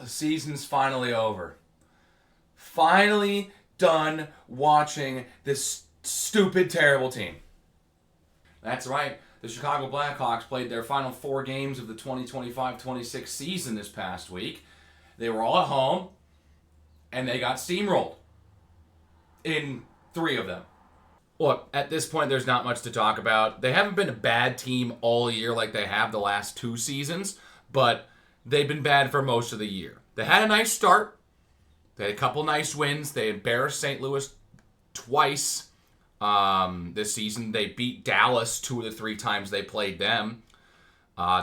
The season's finally over. Finally done watching this stupid, terrible team. That's right. The Chicago Blackhawks played their final 4 games of the 2025-26 season this past week. They were all at home, and they got steamrolled in 3 of them. Look, at this point, there's not much to talk about. They haven't been a bad team all year like they have the last 2 seasons, but they've been bad for most of the year. They had a nice start. They had a couple nice wins. They embarrassed St. Louis twice this season. They beat Dallas 2 of the 3 times they played them.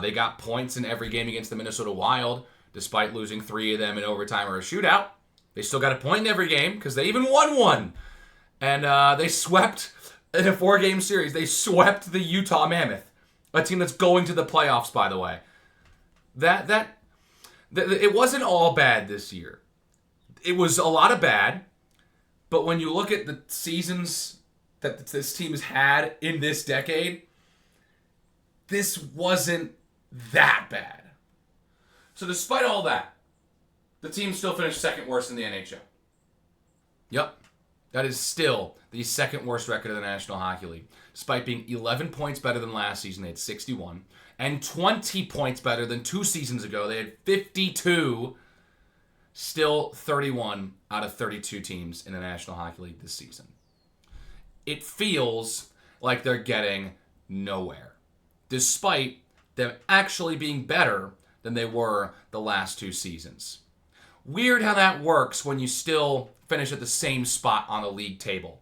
They got points in every game against the Minnesota Wild, despite losing 3 of them in overtime or a shootout. They still got a point in every game because they even won 1. And they swept, in a 4-game series, they swept the Utah Mammoth, a team that's going to the playoffs, by the way. It wasn't all bad this year. It was a lot of bad, but when you look at the seasons that this team has had in this decade, this wasn't that bad. So despite all that, the team still finished second worst in the NHL. Yep. That is still the second worst record of the National Hockey League. Despite being 11 points better than last season, they had 61. And 20 points better than 2 seasons ago, they had 52. Still 31 out of 32 teams in the National Hockey League this season. It feels like they're getting nowhere, despite them actually being better than they were the last 2 seasons. Weird how that works when you still finish at the same spot on the league table.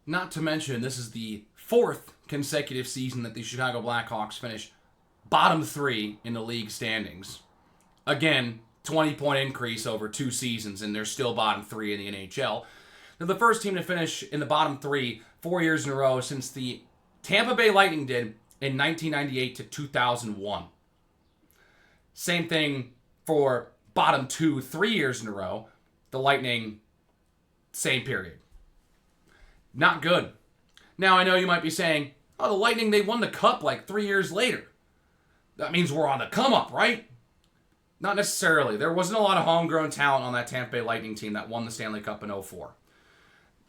Not to mention, this is the 4th consecutive season that the Chicago Blackhawks finish bottom 3 in the league standings. Again, 20-point increase over 2 seasons, and they're still bottom 3 in the NHL. They're the first team to finish in the bottom 3 4 years in a row since the Tampa Bay Lightning did in 1998 to 2001. Same thing for bottom 2 3 years in a row. The Lightning, same period. Not good. Now, I know you might be saying, oh, the Lightning, they won the Cup like 3 years later. That means we're on the come-up, right? Not necessarily. There wasn't a lot of homegrown talent on that Tampa Bay Lightning team that won the Stanley Cup in 2004.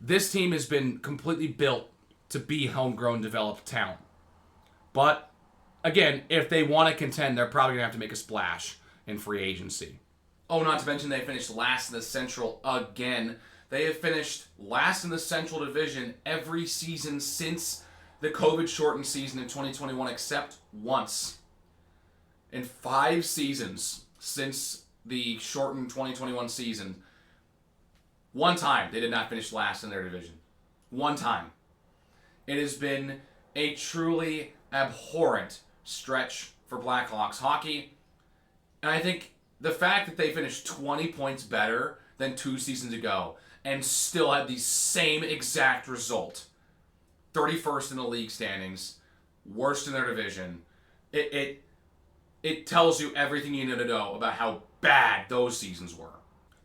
This team has been completely built to be homegrown, developed talent. But, again, if they want to contend, they're probably going to have to make a splash in free agency. Oh, not to mention they finished last in the Central again. They have finished last in the Central Division every season since the COVID-shortened season in 2021, except once. In 5 seasons since the shortened 2021 season, one time they did not finish last in their division. One time. It has been a truly abhorrent stretch for Blackhawks hockey. And I think the fact that they finished 20 points better than 2 seasons ago and still had the same exact result, 31st in the league standings, worst in their division, it tells you everything you need to know about how bad those seasons were.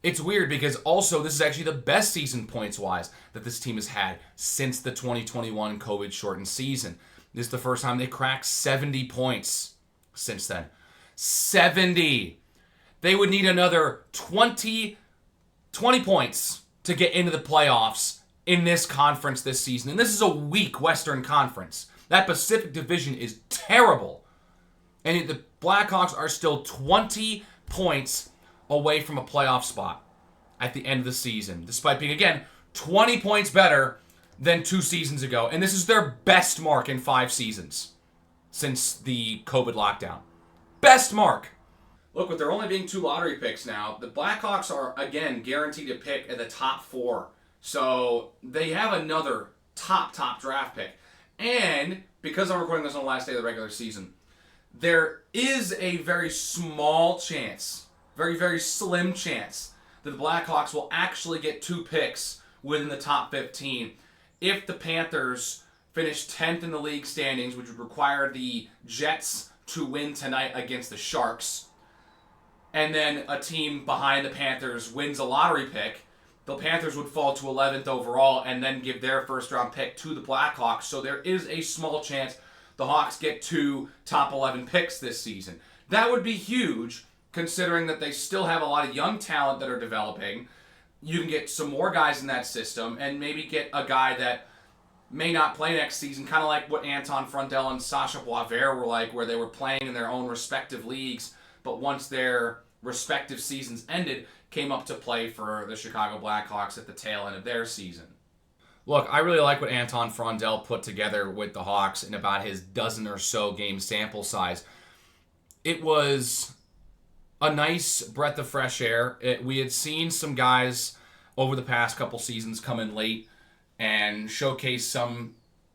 It's weird because also this is actually the best season points-wise that this team has had since the 2021 COVID-shortened season. This is the first time they cracked 70 points since then. 70! They would need another 20 points to get into the playoffs in this conference this season. And this is a weak Western Conference. That Pacific Division is terrible. And the Blackhawks are still 20 points away from a playoff spot at the end of the season, despite being, again, 20 points better than 2 seasons ago. And this is their best mark in 5 seasons since the COVID lockdown. Best mark. Look, with there only being 2 lottery picks now, the Blackhawks are, again, guaranteed to pick at the top 4. So they have another top draft pick. And because I'm recording this on the last day of the regular season, there is a very small chance, very, very slim chance, that the Blackhawks will actually get 2 picks within the top 15 if the Panthers finish 10th in the league standings, which would require the Jets to win tonight against the Sharks, and then a team behind the Panthers wins a lottery pick, the Panthers would fall to 11th overall and then give their first-round pick to the Blackhawks. So there is a small chance the Hawks get 2 top 11 picks this season. That would be huge considering that they still have a lot of young talent that are developing. You can get some more guys in that system and maybe get a guy that may not play next season, kind of like what Anton Frundell and Sasha Boisvert were like, where they were playing in their own respective leagues, but once their respective seasons ended, came up to play for the Chicago Blackhawks at the tail end of their season. Look, I really like what Anton Frundell put together with the Hawks in about his dozen or so game sample size. It was a nice breath of fresh air. We had seen some guys over the past couple seasons come in late and showcase some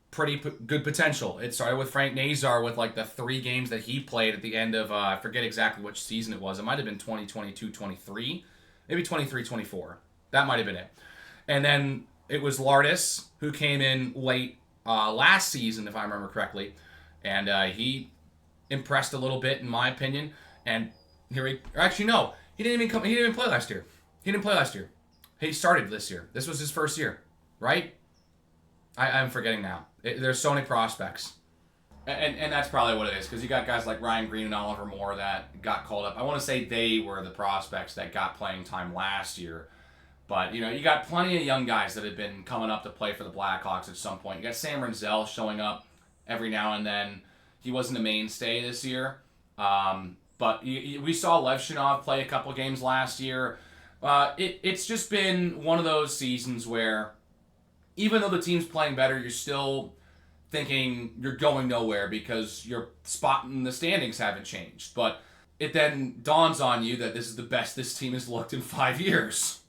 pretty good potential. It started with Frank Nazar with like the 3 games that he played at the end of, I forget exactly which season it was. It might have been 2022-23, maybe 23-24. That might have been it. And then it was Lardis who came in late last season, if I remember correctly. And he impressed a little bit, in my opinion. And actually, no, he didn't even play last year. He didn't play last year. He started this year. This was his first year, right? I'm forgetting now. There's so many prospects. And that's probably what it is, because you got guys like Ryan Green and Oliver Moore that got called up. I want to say they were the prospects that got playing time last year. But, you got plenty of young guys that have been coming up to play for the Blackhawks at some point. You got Sam Renzel showing up every now and then. He wasn't a mainstay this year. But we saw Levshinov play a couple games last year. It's just been one of those seasons where even though the team's playing better, you're still thinking you're going nowhere because your spot in the standings haven't changed. But it then dawns on you that this is the best this team has looked in 5 years.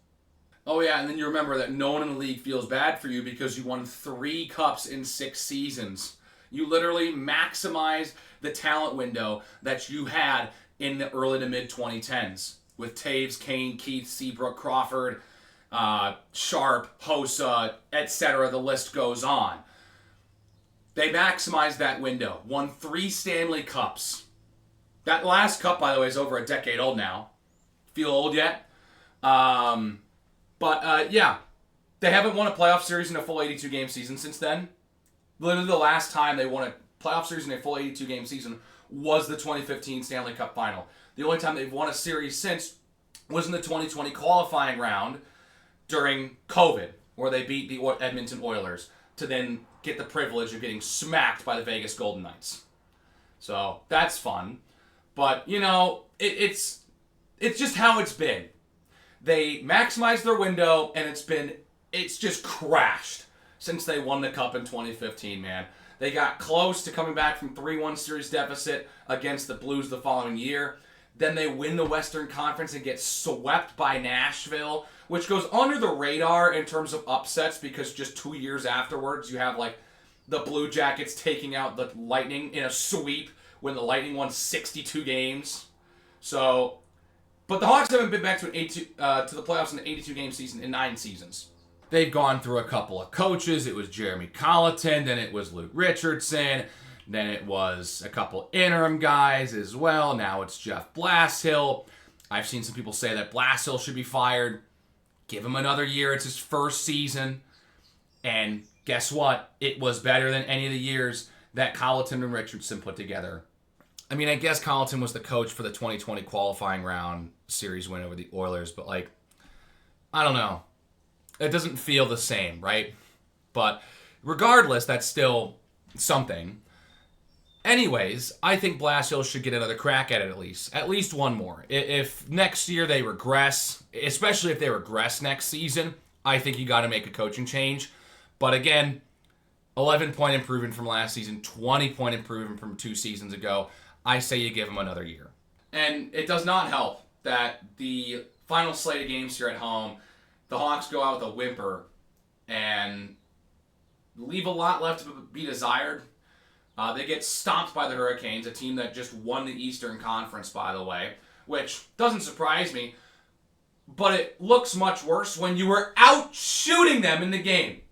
Oh yeah, and then you remember that no one in the league feels bad for you because you won 3 cups in 6 seasons. You literally maximized the talent window that you had in the early to mid 2010s with Taves, Kane, Keith, Seabrook, Crawford, Sharp, Hossa, etc. The list goes on. They maximized that window. Won 3 Stanley Cups. That last cup, by the way, is over a decade old now. Feel old yet? Yeah. They haven't won a playoff series in a full 82-game season since then. Literally the last time they won a playoff series in a full 82-game season was the 2015 Stanley Cup Final. The only time they've won a series since was in the 2020 qualifying round during COVID, where they beat the Edmonton Oilers to then get the privilege of getting smacked by the Vegas Golden Knights. So that's fun. But, it's just how it's been. They maximized their window, and it's just crashed since they won the Cup in 2015, man. They got close to coming back from 3-1 series deficit against the Blues the following year. Then they win the Western Conference and get swept by Nashville, which goes under the radar in terms of upsets because just 2 years afterwards, you have like the Blue Jackets taking out the Lightning in a sweep when the Lightning won 62 games. But the Hawks haven't been back to the playoffs in an 82-game season in 9 seasons. They've gone through a couple of coaches. It was Jeremy Colleton, then it was Luke Richardson, then it was a couple interim guys as well. Now it's Jeff Blashill. I've seen some people say that Blashill should be fired. Give him another year. It's his first season. And guess what? It was better than any of the years that Colleton and Richardson put together. I mean, I guess Colleton was the coach for the 2020 qualifying round series win over the Oilers, but I don't know. It doesn't feel the same, right? But regardless, that's still something. Anyways, I think Blashill should get another crack at it at least one more. If next year they regress, especially if they regress next season, I think you got to make a coaching change. But again, 11-point improvement from last season, 20-point improvement from 2 seasons ago. I say you give him another year. And it does not help that the final slate of games here at home, the Hawks go out with a whimper and leave a lot left to be desired. They get stomped by the Hurricanes, a team that just won the Eastern Conference, by the way, which doesn't surprise me, but it looks much worse when you were out shooting them in the game.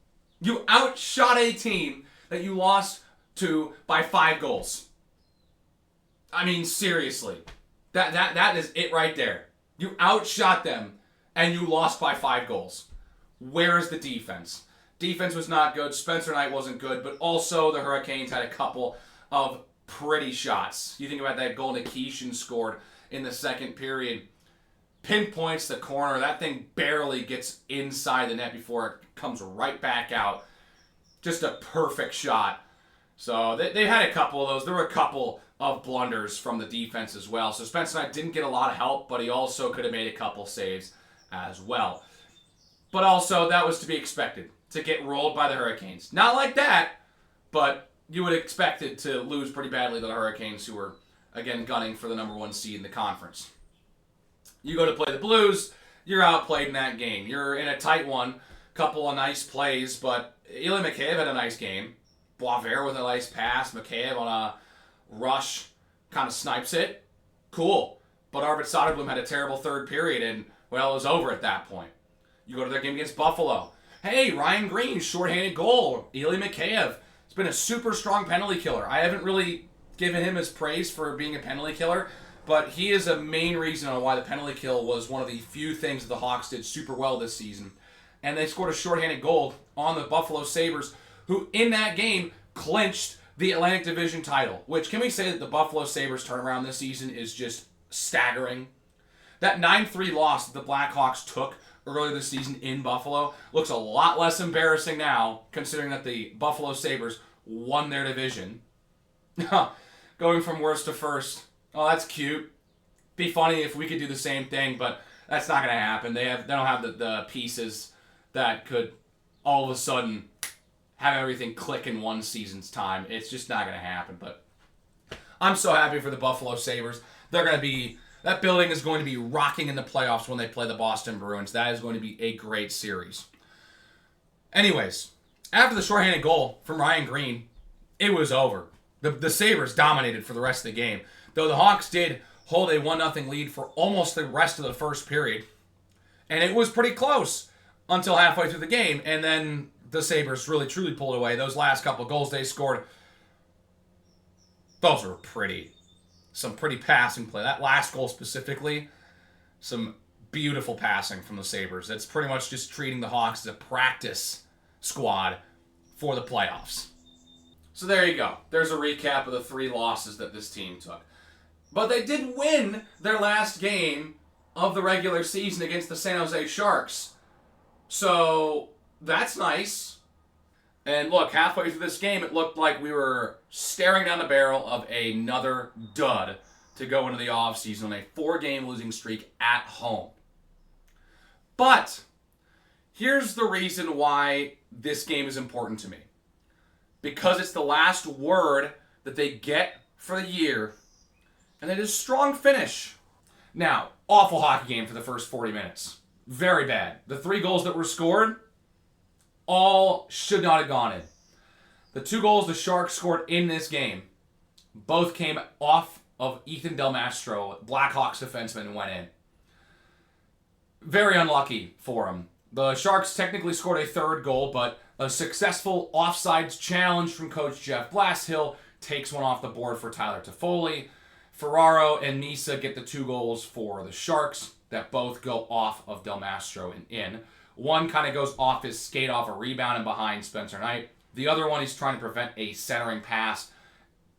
You outshot a team that you lost to by 5 goals. I mean, seriously. That is it right there. You outshot them, and you lost by 5 goals. Where is the defense? Defense was not good. Spencer Knight wasn't good, but also the Hurricanes had a couple of pretty shots. You think about that goal Nikishin scored in the second period. Pinpoints the corner. That thing barely gets inside the net before it comes right back out. Just a perfect shot. So they had a couple of those. There were a couple of blunders from the defense as well. So Spencer Knight didn't get a lot of help, but he also could have made a couple saves as well. But also, that was to be expected, to get rolled by the Hurricanes. Not like that, but you would expect it to lose pretty badly to the Hurricanes, who were, again, gunning for the number 1 seed in the conference. You go to play the Blues, you're outplayed in that game. You're in a tight one, couple of nice plays, but Ilya Mikheyev had a nice game. Boisvert with a nice pass. Mikheyev on a rush kind of snipes it. Cool. But Arvid Soderblom had a terrible third period, and, well, it was over at that point. You go to their game against Buffalo. Hey, Ryan Green, shorthanded goal. Ilya Mikheyev has been a super strong penalty killer. I haven't really given him his praise for being a penalty killer, but he is a main reason on why the penalty kill was one of the few things that the Hawks did super well this season. And they scored a shorthanded goal on the Buffalo Sabres, who in that game clinched the Atlantic Division title. Which, can we say that the Buffalo Sabres turnaround this season is just staggering? That 9-3 loss that the Blackhawks took earlier this season in Buffalo looks a lot less embarrassing now, considering that the Buffalo Sabres won their division. Going from worst to first. Oh, that's cute. Be funny if we could do the same thing, but that's not going to happen. They don't have the pieces that could all of a sudden have everything click in one season's time. It's just not going to happen. But I'm so happy for the Buffalo Sabres. That building is going to be rocking in the playoffs when they play the Boston Bruins. That is going to be a great series. Anyways, after the shorthanded goal from Ryan Green, it was over. The Sabres dominated for the rest of the game. Though the Hawks did hold a 1-0 lead for almost the rest of the first period. And it was pretty close until halfway through the game. And then the Sabres really, truly pulled away. Those last couple of goals they scored, those were some pretty passing play. That last goal specifically, some beautiful passing from the Sabres. It's pretty much just treating the Hawks as a practice squad for the playoffs. So there you go. There's a recap of the 3 losses that this team took. But they did win their last game of the regular season against the San Jose Sharks. So that's nice. And look, halfway through this game, it looked like we were staring down the barrel of another dud to go into the offseason on a 4-game losing streak at home. But here's the reason why this game is important to me. Because it's the last word that they get for the year, and it is a strong finish. Now, awful hockey game for the first 40 minutes. Very bad. The 3 goals that were scored, all should not have gone in. The 2 goals the Sharks scored in this game, both came off of Ethan Del Mastro, Blackhawks defenseman, and went in. Very unlucky for him. The Sharks technically scored a 3rd goal, but a successful offsides challenge from Coach Blashill takes one off the board for Tyler Toffoli. Ferraro and Misa get the 2 goals for the Sharks that both go off of Del Mastro and in. One kind of goes off his skate off a rebound and behind Spencer Knight. The other one, he's trying to prevent a centering pass,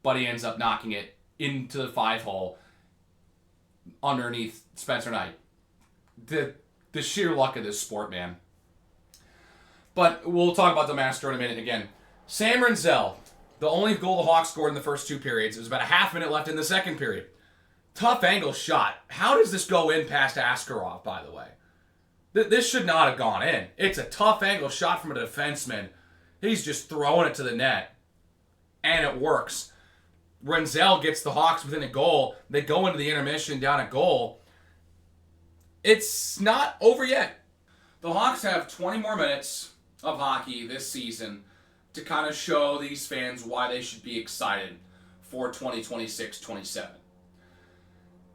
but he ends up knocking it into the 5-hole underneath Spencer Knight. The sheer luck of this sport, man. But we'll talk about Del Mastro in a minute again. Sam Renzel, the only goal the Hawks scored in the first 2 periods. It was about a half minute left in the second period. Tough angle shot. How does this go in past Askarov, by the way? This should not have gone in. It's a tough angle shot from a defenseman. He's just throwing it to the net. And it works. Renzel gets the Hawks within a goal. They go into the intermission down a goal. It's not over yet. The Hawks have 20 more minutes of hockey this season to kind of show these fans why they should be excited for 2026-27.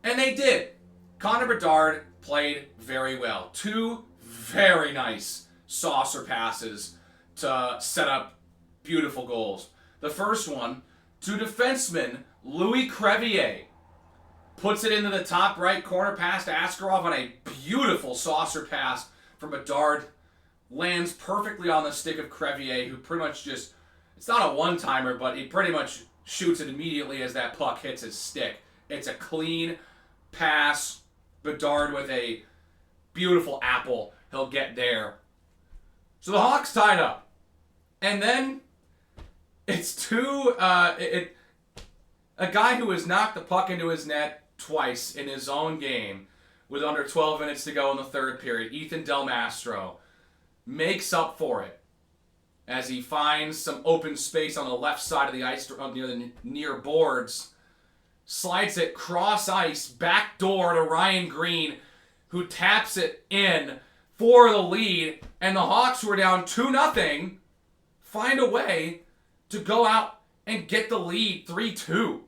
And they did. Connor Bedard played very well. 2 very nice saucer passes to set up beautiful goals. The first one to defenseman Louis Crevier. Puts it into the top right corner past Askarov on a beautiful saucer pass from Bedard. Lands perfectly on the stick of Crevier, who pretty much just, it's not a one-timer, but he pretty much shoots it immediately as that puck hits his stick. It's a clean pass. Bedard with a beautiful apple. He'll get there. So the Hawks tied up. And then it's a guy who has knocked the puck into his net twice in his own game with under 12 minutes to go in the third period. Ethan Del Mastro makes up for it as he finds some open space on the left side of the ice near the near boards. Slides it cross ice, back door to Ryan Green, who taps it in for the lead. And the Hawks, who are down 2-0, find a way to go out and get the lead 3-2.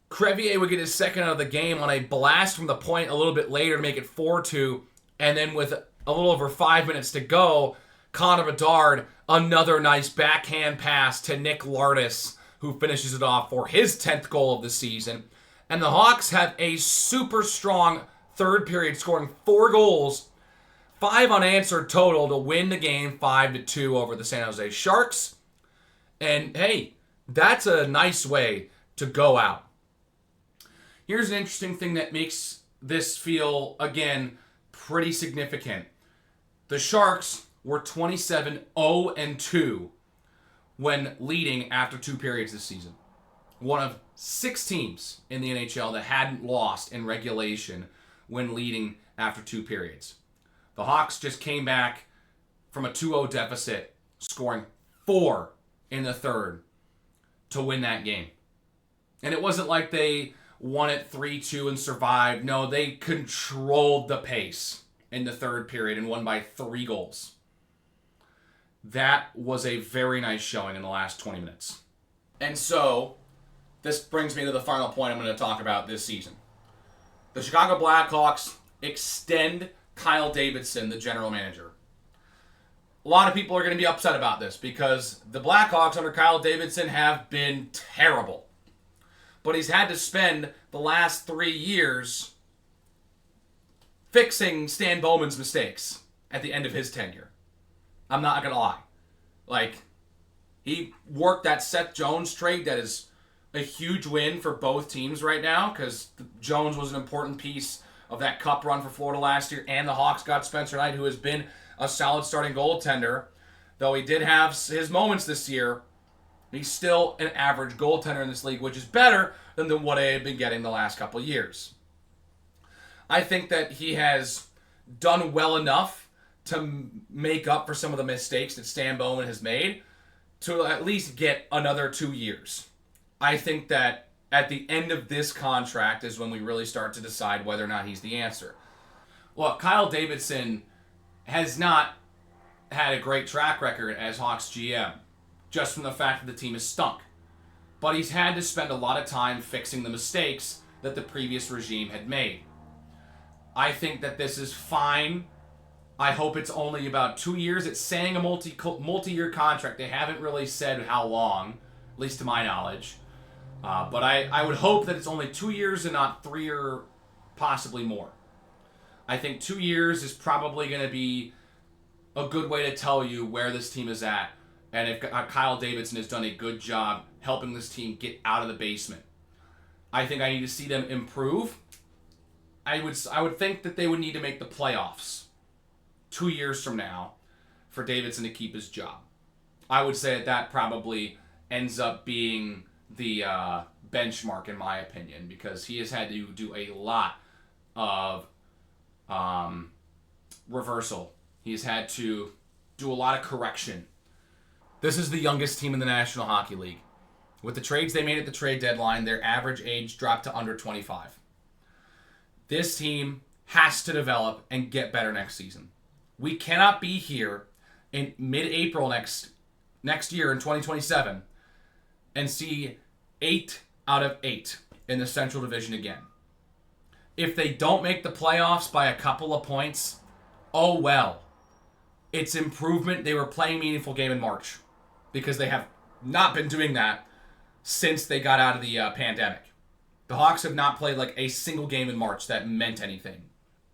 Crevier would get his second out of the game on a blast from the point a little bit later to make it 4-2. And then with a little over 5 minutes to go, Connor Bedard, another nice backhand pass to Nick Lardis, who finishes it off for his 10th goal of the season. And the Hawks have a super strong third period, scoring 4 goals, 5 unanswered total to win the game 5-2 over the San Jose Sharks. And hey, that's a nice way to go out. Here's an interesting thing that makes this feel, again, pretty significant. The Sharks were 27-0-2 when leading after 2 periods this season. One of 6 teams in the NHL that hadn't lost in regulation when leading after 2 periods. The Hawks just came back from a 2-0 deficit, scoring 4 in the third to win that game. And it wasn't like they won it 3-2 and survived. No, they controlled the pace in the third period and won by 3 goals. That was a very nice showing in the last 20 minutes. And so, this brings me to the final point I'm going to talk about this season. The Chicago Blackhawks extend Kyle Davidson, the general manager. A lot of people are going to be upset about this because the Blackhawks under Kyle Davidson have been terrible. But he's had to spend the last 3 years fixing Stan Bowman's mistakes at the end of his tenure. I'm not going to lie. He worked that Seth Jones trade that is a huge win for both teams right now because Jones was an important piece of that cup run for Florida last year, and the Hawks got Spencer Knight, who has been a solid starting goaltender. Though he did have his moments this year, he's still an average goaltender in this league, which is better than what I had been getting the last couple of years. I think that he has done well enough to make up for some of the mistakes that Stan Bowman has made to at least get another 2 years. I think that at the end of this contract is when we really start to decide whether or not he's the answer. Well, Kyle Davidson has not had a great track record as Hawks GM, just from the fact that the team has stunk. But he's had to spend a lot of time fixing the mistakes that the previous regime had made. I think that this is fine. I hope it's only about 2 years. It's saying a multi-year contract. They haven't really said how long, at least to my knowledge. But I would hope that it's only 2 years and not 3 or possibly more. I think 2 years is probably going to be a good way to tell you where this team is at. And if Kyle Davidson has done a good job helping this team get out of the basement. I think I need to see them improve. I would think that they would need to make the playoffs 2 years from now for Davidson to keep his job. I would say that probably ends up being the benchmark in my opinion, because he has had to do a lot of reversal. He's had to do a lot of correction. This is the youngest team in the National Hockey League. With the trades they made at the trade deadline, their average age dropped to under 25. This team has to develop and get better next season. We cannot be here in mid-April next year in 2027 and see 8 out of 8 in the Central Division again. If they don't make the playoffs by a couple of points, oh well. It's improvement. They were playing meaningful game in March because they have not been doing that since they got out of the pandemic. The Hawks have not played like a single game in March that meant anything.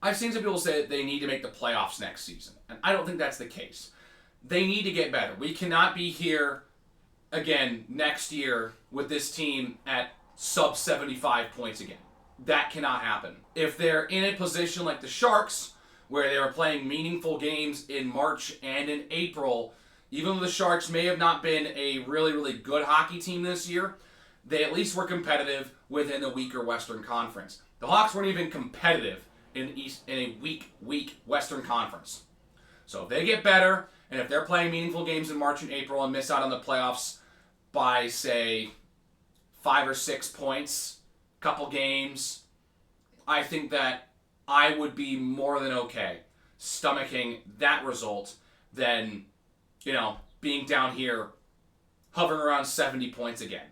I've seen some people say that they need to make the playoffs next season, and I don't think that's the case. They need to get better. We cannot be here again next year with this team at sub 75 points again. That cannot happen. If they're in a position like the Sharks, where they were playing meaningful games in March and in April, even though the Sharks may have not been a really, really good hockey team this year, they at least were competitive within the weaker Western Conference. The Hawks weren't even competitive in a weak Western Conference. So if they get better, and if they're playing meaningful games in March and April and miss out on the playoffs by, say, 5 or 6 points, couple games, I think that I would be more than okay stomaching that result than, being down here hovering around 70 points again.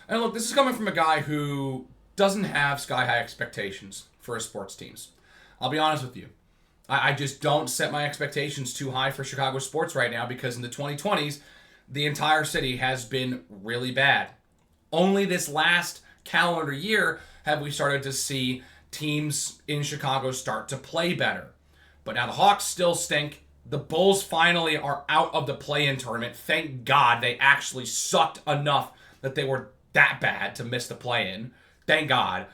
And look, this is coming from a guy who doesn't have sky-high expectations for his sports teams. I'll be honest with you. I just don't set my expectations too high for Chicago sports right now because in the 2020s, the entire city has been really bad. Only this last calendar year have we started to see teams in Chicago start to play better. But now the Hawks still stink. The Bulls finally are out of the play-in tournament. Thank God they actually sucked enough that they were that bad to miss the play-in. Thank God.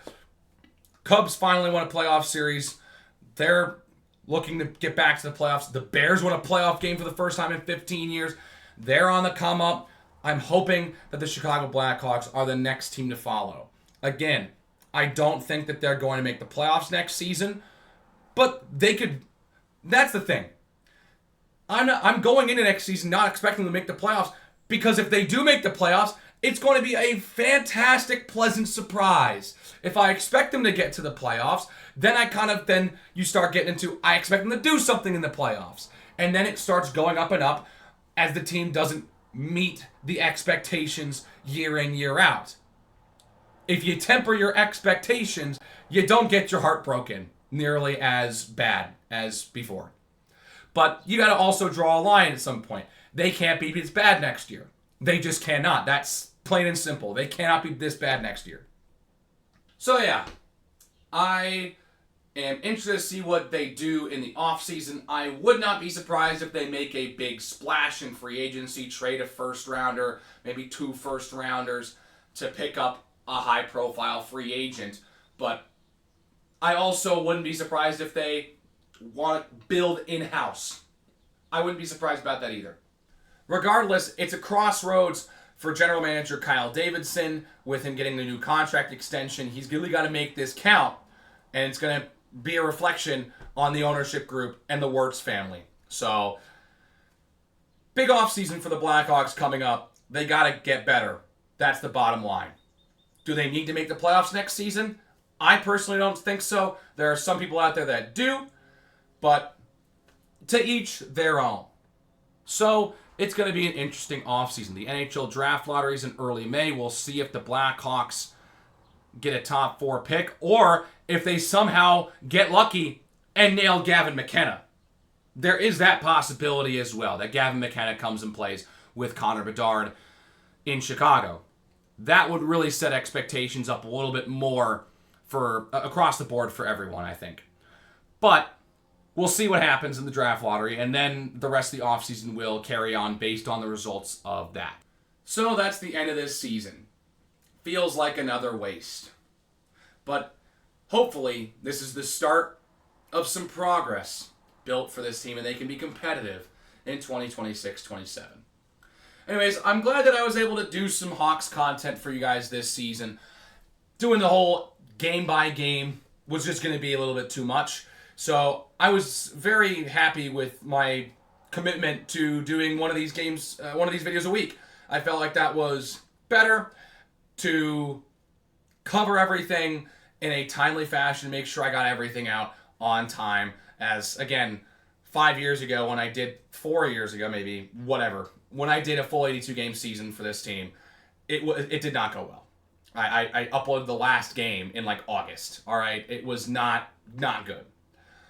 Cubs finally won a playoff series. They're looking to get back to the playoffs. The Bears won a playoff game for the first time in 15 years. They're on the come up. I'm hoping that the Chicago Blackhawks are the next team to follow. Again, I don't think that they're going to make the playoffs next season, but they could. That's the thing. I'm going into next season not expecting them to make the playoffs because if they do make the playoffs, it's going to be a fantastic, pleasant surprise. If I expect them to get to the playoffs, then you start getting into, I expect them to do something in the playoffs. And then it starts going up and up as the team doesn't meet the expectations year in, year out. If you temper your expectations, you don't get your heart broken nearly as bad as before. But you got to also draw a line at some point. They can't be this bad next year. They just cannot. That's plain and simple. They cannot be this bad next year. So yeah, I am interested to see what they do in the offseason. I would not be surprised if they make a big splash in free agency, trade a first rounder, maybe 2 first rounders to pick up a high-profile free agent. But I also wouldn't be surprised if they want to build in-house. I wouldn't be surprised about that either. Regardless, it's a crossroads for general manager Kyle Davidson with him getting the new contract extension. He's really got to make this count, and it's going to be a reflection on the ownership group and the Wirtz family. So, big offseason for the Blackhawks coming up. They got to get better. That's the bottom line. Do they need to make the playoffs next season? I personally don't think so. There are some people out there that do, but to each their own. So, it's going to be an interesting offseason. The NHL draft lottery is in early May. We'll see if the Blackhawks get a top 4 pick or if they somehow get lucky and nail Gavin McKenna. There is that possibility as well, that Gavin McKenna comes and plays with Connor Bedard in Chicago. That would really set expectations up a little bit more for across the board for everyone, I think. But we'll see what happens in the draft lottery, and then the rest of the offseason will carry on based on the results of that. So that's the end of this season. Feels like another waste. But hopefully, this is the start of some progress built for this team, and they can be competitive in 2026-27. Anyways, I'm glad that I was able to do some Hawks content for you guys this season. Doing the whole game-by-game was just going to be a little bit too much. So I was very happy with my commitment to doing one of these videos a week. I felt like that was better to cover everything in a timely fashion, make sure I got everything out on time. As, again, 4 years ago, maybe, whatever, when I did a full 82-game season for this team, it did not go well. I uploaded the last game in, August, all right? It was not good.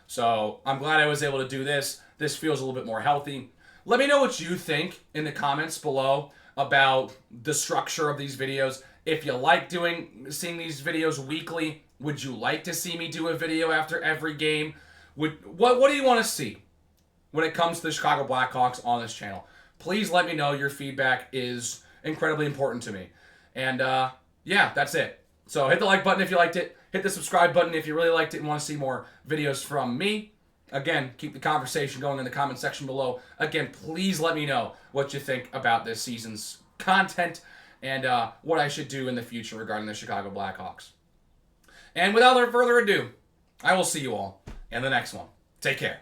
So I'm glad I was able to do this. This feels a little bit more healthy. Let me know what you think in the comments below about the structure of these videos. If you like seeing these videos weekly, would you like to see me do a video after every game? What do you want to see when it comes to the Chicago Blackhawks on this channel? Please let me know. Your feedback is incredibly important to me. And yeah, that's it. So hit the like button if you liked it. Hit the subscribe button if you really liked it and want to see more videos from me. Again, keep the conversation going in the comment section below. Again, please let me know what you think about this season's content and what I should do in the future regarding the Chicago Blackhawks. And without further ado, I will see you all in the next one. Take care.